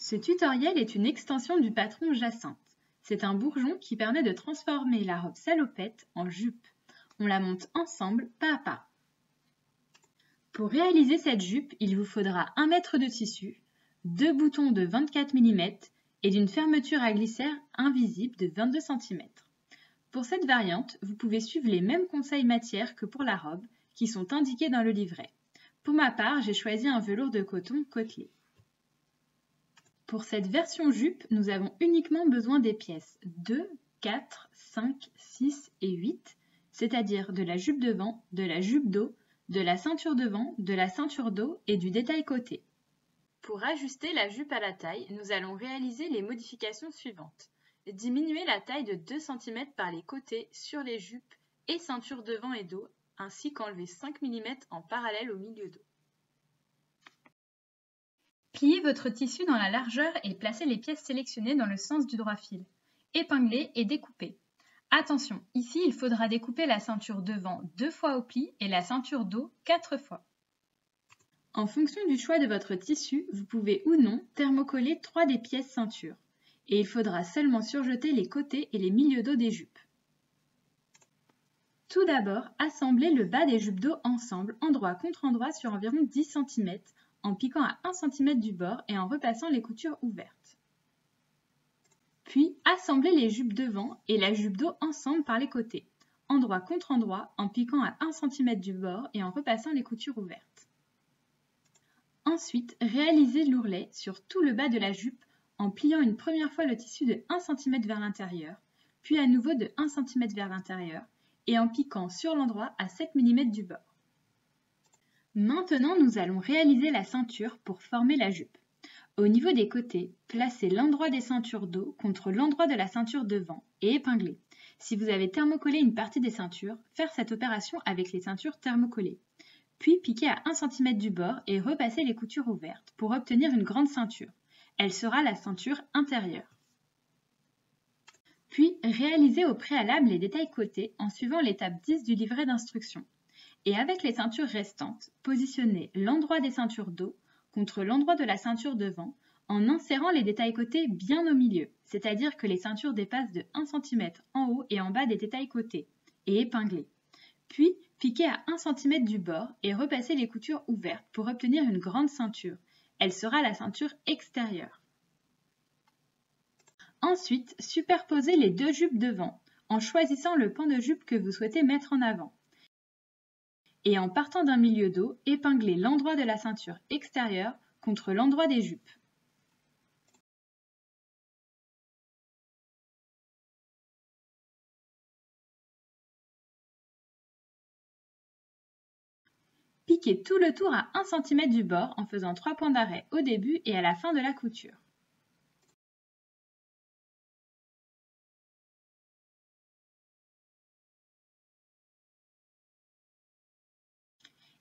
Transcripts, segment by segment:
Ce tutoriel est une extension du patron Jacinthe. C'est un bourgeon qui permet de transformer la robe salopette en jupe. On la monte ensemble, pas à pas. Pour réaliser cette jupe, il vous faudra 1 mètre de tissu, 2 boutons de 24 mm et d'une fermeture à glissière invisible de 22 cm. Pour cette variante, vous pouvez suivre les mêmes conseils matière que pour la robe, qui sont indiqués dans le livret. Pour ma part, j'ai choisi un velours de coton côtelé. Pour cette version jupe, nous avons uniquement besoin des pièces 2, 4, 5, 6 et 8, c'est-à-dire de la jupe devant, de la jupe dos, de la ceinture devant, de la ceinture dos et du détail côté. Pour ajuster la jupe à la taille, nous allons réaliser les modifications suivantes. Diminuer la taille de 2 cm par les côtés sur les jupes et ceintures devant et dos, ainsi qu'enlever 5 mm en parallèle au milieu dos. Pliez votre tissu dans la largeur et placez les pièces sélectionnées dans le sens du droit fil. Épinglez et découpez. Attention, ici il faudra découper la ceinture devant 2 fois au pli et la ceinture dos 4 fois. En fonction du choix de votre tissu, vous pouvez ou non thermocoller 3 des pièces ceinture. Et il faudra seulement surjeter les côtés et les milieux dos des jupes. Tout d'abord, assemblez le bas des jupes dos ensemble, endroit contre endroit sur environ 10 cm, en piquant à 1 cm du bord et en repassant les coutures ouvertes. Puis, assemblez les jupes devant et la jupe dos ensemble par les côtés, endroit contre endroit, en piquant à 1 cm du bord et en repassant les coutures ouvertes. Ensuite, réalisez l'ourlet sur tout le bas de la jupe en pliant une première fois le tissu de 1 cm vers l'intérieur, puis à nouveau de 1 cm vers l'intérieur et en piquant sur l'endroit à 7 mm du bord. Maintenant, nous allons réaliser la ceinture pour former la jupe. Au niveau des côtés, placez l'endroit des ceintures dos contre l'endroit de la ceinture devant et épinglez. Si vous avez thermocollé une partie des ceintures, faire cette opération avec les ceintures thermocollées. Puis piquez à 1 cm du bord et repassez les coutures ouvertes pour obtenir une grande ceinture. Elle sera la ceinture intérieure. Puis réalisez au préalable les détails côtés en suivant l'étape 10 du livret d'instructions. Et avec les ceintures restantes, positionnez l'endroit des ceintures dos contre l'endroit de la ceinture devant en insérant les détails côtés bien au milieu, c'est-à-dire que les ceintures dépassent de 1 cm en haut et en bas des détails côtés, et épinglez. Puis, piquez à 1 cm du bord et repassez les coutures ouvertes pour obtenir une grande ceinture. Elle sera la ceinture extérieure. Ensuite, superposez les deux jupes devant en choisissant le pan de jupe que vous souhaitez mettre en avant. Et en partant d'un milieu dos, épinglez l'endroit de la ceinture extérieure contre l'endroit des jupes. Piquez tout le tour à 1 cm du bord en faisant 3 points d'arrêt au début et à la fin de la couture.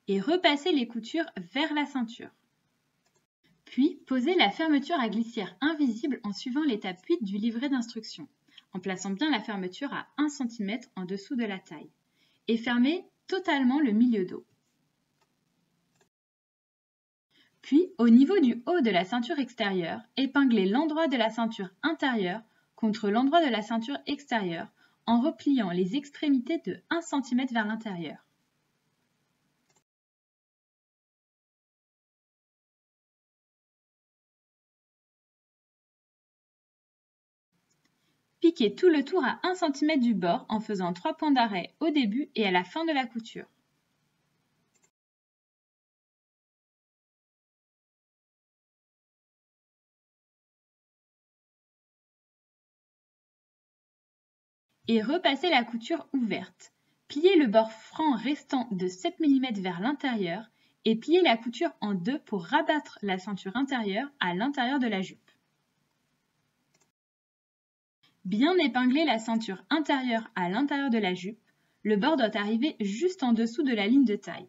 Et repassez les coutures vers la ceinture. Puis, posez la fermeture à glissière invisible en suivant l'étape 8 du livret d'instructions, en plaçant bien la fermeture à 1 cm en dessous de la taille. Et fermez totalement le milieu dos. Puis, au niveau du haut de la ceinture extérieure, épinglez l'endroit de la ceinture intérieure contre l'endroit de la ceinture extérieure en repliant les extrémités de 1 cm vers l'intérieur. Piquez tout le tour à 1 cm du bord en faisant 3 points d'arrêt au début et à la fin de la couture. Et repassez la couture ouverte. Pliez le bord franc restant de 7 mm vers l'intérieur et pliez la couture en deux pour rabattre la ceinture intérieure à l'intérieur de la jupe. Bien épingler la ceinture intérieure à l'intérieur de la jupe, le bord doit arriver juste en dessous de la ligne de taille.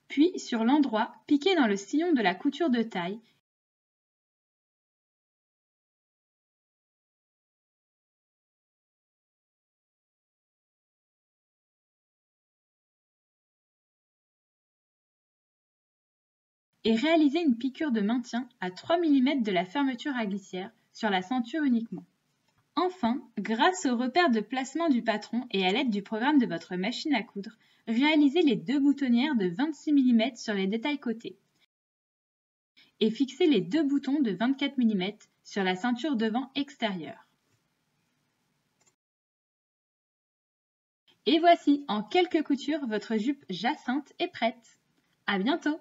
Puis, sur l'endroit, piquez dans le sillon de la couture de taille et réalisez une piqûre de maintien à 3 mm de la fermeture à glissière sur la ceinture uniquement. Enfin, grâce au repère de placement du patron et à l'aide du programme de votre machine à coudre, réalisez les 2 boutonnières de 26 mm sur les détails côtés et fixez les 2 boutons de 24 mm sur la ceinture devant extérieure. Et voici, en quelques coutures, votre jupe Jacinthe est prête. À bientôt!